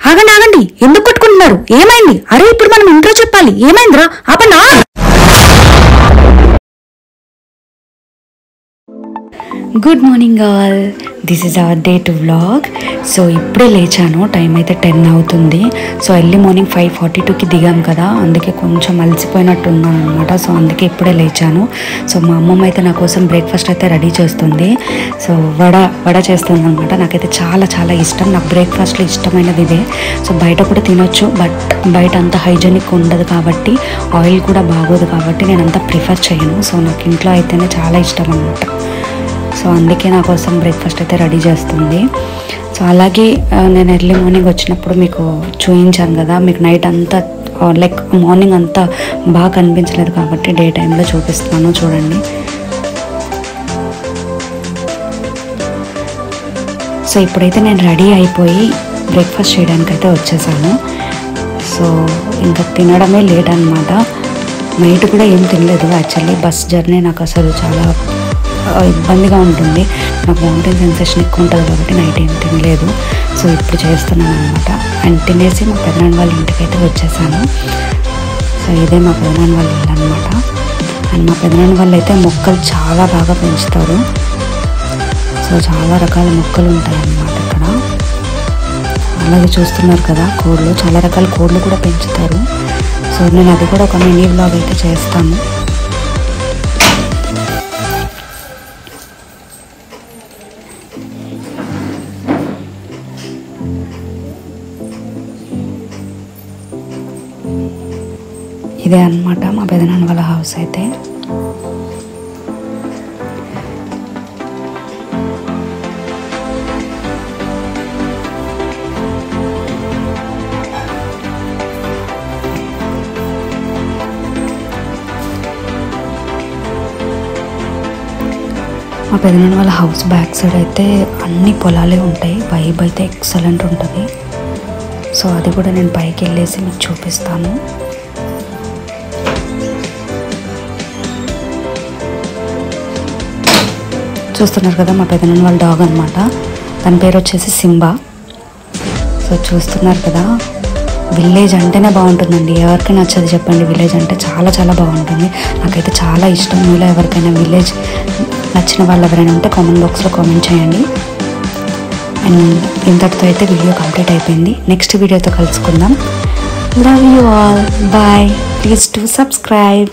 ఆగండి ఆగండి, ఎందుకు కొట్టుకుంటున్నారు? ఏమైంది? అరే ఇప్పుడు మనం ఇంట్లో చెప్పాలి. ఏమైందిరా? ఆపండి. Good morning all, this is our day to vlog. So ఇప్పుడే లేచాను, టైం అయితే 10 అవుతుంది. సో ఎర్లీ మార్నింగ్ 5:42కి దిగాం కదా, అందుకే కొంచెం అలసిపోయినట్టు ఉన్నాను అనమాట. సో అందుకే ఇప్పుడే లేచాను. సో మా అమ్మమ్మ అయితే నా కోసం బ్రేక్ఫాస్ట్ అయితే రెడీ చేస్తుంది. సో వడ చేస్తుంది అనమాట. నాకైతే చాలా చాలా ఇష్టం, నాకు బ్రేక్ఫాస్ట్లో ఇష్టమైనది ఇదే. సో బయట కూడా తినొచ్చు, బట్ బయట అంత హైజెనిక్ ఉండదు కాబట్టి, ఆయిల్ కూడా బాగోదు కాబట్టి నేను అంత ప్రిఫర్ చేయను. సో నాకు ఇంట్లో అయితేనే చాలా ఇష్టం అనమాట. సో అందుకే నా కోసం బ్రేక్ఫాస్ట్ అయితే రెడీ చేస్తుంది. సో అలాగే నేను ఎర్లీ మార్నింగ్ వచ్చినప్పుడు మీకు చూపించాను కదా, మీకు నైట్ అంతా లైక్ మార్నింగ్ అంతా బాగా కనిపించలేదు కాబట్టి డే టైంలో చూపిస్తాను, చూడండి. సో ఇప్పుడైతే నేను రెడీ అయిపోయి బ్రేక్ఫాస్ట్ చేయడానికైతే వచ్చేసాను. సో ఇంకా తినడమే లేట్ అనమాట. నైట్ కూడా ఏం తినలేదు యాక్చువల్లీ. బస్ జర్నీ నాకు అసలు చాలా ఇబ్బందిగా ఉంటుంది, నాకు వామిటింగ్ సెన్సేషన్ ఎక్కువ ఉంటుంది కాబట్టి నైట్ ఏం తినలేదు. సో ఇప్పుడు చేస్తున్నాను అనమాట. అండ్ తినేసి మా పెదనాన్న వాళ్ళ ఇంటికైతే వచ్చేసాను. సో ఇదే మా పెదనాన్న వాళ్ళ ఇల్లు అనమాట. అండ్ మా పెదనాన్న వాళ్ళు అయితే మొక్కలు చాలా బాగా పెంచుతారు. సో చాలా రకాల మొక్కలు ఉంటాయి అన్నమాట ఇక్కడ. అలాగే చూస్తున్నారు కదా కోళ్ళు, చాలా రకాల కోళ్ళు కూడా పెంచుతారు. సో నేను అది కూడా ఒక మినీ వ్లాగ్ అయితే చేస్తాను. ఇదే అన్నమాట మా పెదనాన్న వాళ్ళ హౌస్ అయితే. మా పెదనాన్న వాళ్ళ హౌస్ బ్యాక్ సైడ్ అయితే అన్ని పొలాలే ఉంటాయి, వైబ్ అయితే ఎక్సలెంట్ ఉంటుంది. సో అది కూడా నేను పైకి వెళ్ళేసి మీకు చూపిస్తాను. చూస్తున్నారు కదా మా పెదనాన్న వాళ్ళ డాగ్ అనమాట, తన పేరు వచ్చేసి సింబా. సో చూస్తున్నారు కదా, విలేజ్ అంటేనే బాగుంటుందండి, ఎవరికి నచ్చదు చెప్పండి. విలేజ్ అంటే చాలా చాలా బాగుంటుంది, నాకైతే చాలా ఇష్టం. మీలో ఎవరికైనా విలేజ్ నచ్చిన వాళ్ళు ఎవరైనా ఉంటే కామెంట్ బాక్స్లో కామెంట్ చేయండి. అండ్ ఇంతటితో అయితే వీడియో కంప్లీట్ అయిపోయింది. నెక్స్ట్ వీడియోతో కలుసుకుందాం. Love you all, bye. Please to subscribe.